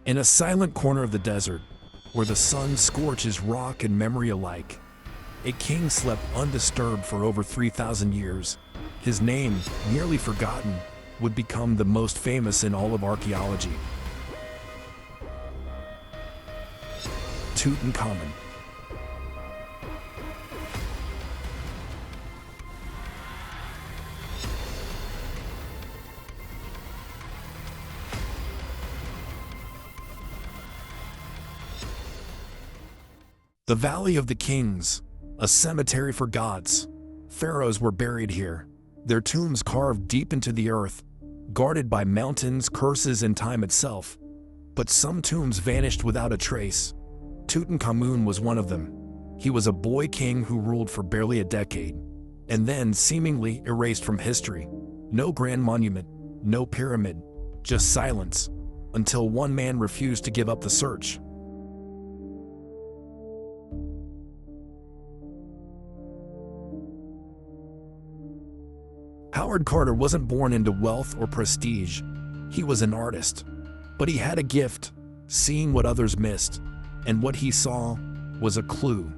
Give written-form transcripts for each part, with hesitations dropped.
In a silent corner of the desert, where the sun scorches rock and memory alike, a king slept undisturbed for over 3,000 years. His name, nearly forgotten, would become the most famous in all of archaeology. Tutankhamun. The Valley of the Kings, a cemetery for gods. Pharaohs were buried here, their tombs carved deep into the earth, guarded by mountains, curses, and time itself. But some tombs vanished without a trace. Tutankhamun was one of them. He was a boy king who ruled for barely a decade, and then seemingly erased from history. No grand monument, no pyramid, just silence, until one man refused to give up the search. Howard Carter wasn't born into wealth or prestige. He was an artist. But he had a gift, seeing what others missed. And what he saw was a clue,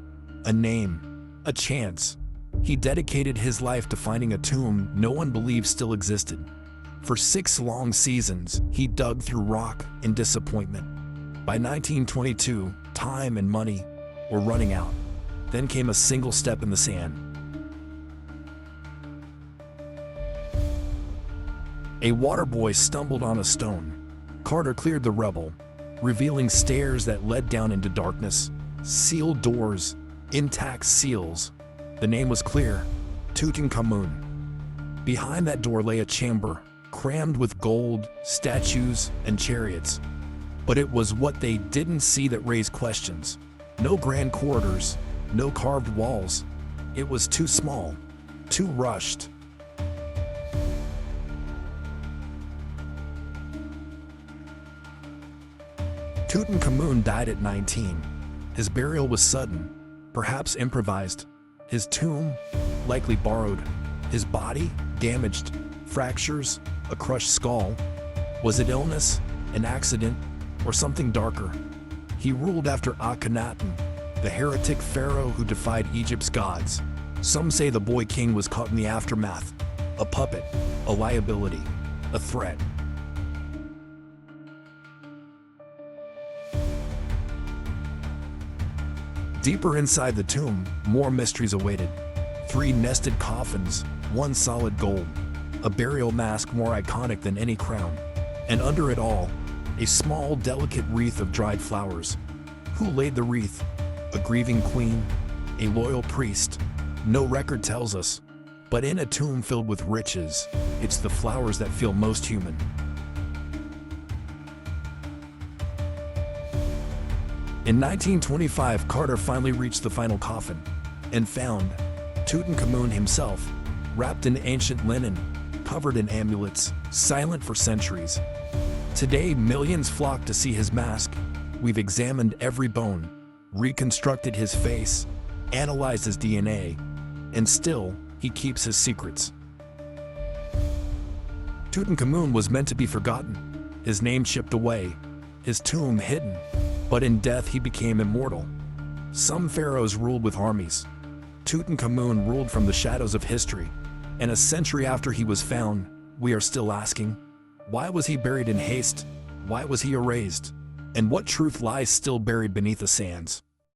a name, a chance. He dedicated his life to finding a tomb no one believed still existed. For 6 long seasons, he dug through rock and disappointment. By 1922, time and money were running out. Then came a single step in the sand. A water boy stumbled on a stone. Carter cleared the rubble, revealing stairs that led down into darkness, sealed doors, intact seals. The name was clear: Tutankhamun. Behind that door lay a chamber, crammed with gold, statues, and chariots. But it was what they didn't see that raised questions. No grand corridors, no carved walls. It was too small, too rushed. Tutankhamun died at 19. His burial was sudden, perhaps improvised. His tomb, likely borrowed. His body, damaged, fractures, a crushed skull. Was it illness, an accident, or something darker? He ruled after Akhenaten, the heretic pharaoh who defied Egypt's gods. Some say the boy king was caught in the aftermath, a puppet, a liability, a threat. Deeper inside the tomb, more mysteries awaited. 3 nested coffins, 1 solid gold, a burial mask more iconic than any crown. And under it all, a small, delicate wreath of dried flowers. Who laid the wreath? A grieving queen? A loyal priest? No record tells us. But in a tomb filled with riches, it's the flowers that feel most human. In 1925, Carter finally reached the final coffin and found Tutankhamun himself, wrapped in ancient linen, covered in amulets, silent for centuries. Today, millions flock to see his mask. We've examined every bone, reconstructed his face, analyzed his DNA, and still, he keeps his secrets. Tutankhamun was meant to be forgotten, his name chipped away, his tomb hidden. But in death he became immortal. Some pharaohs ruled with armies. Tutankhamun ruled from the shadows of history. And a century after he was found, we are still asking, why was he buried in haste? Why was he erased? And what truth lies still buried beneath the sands?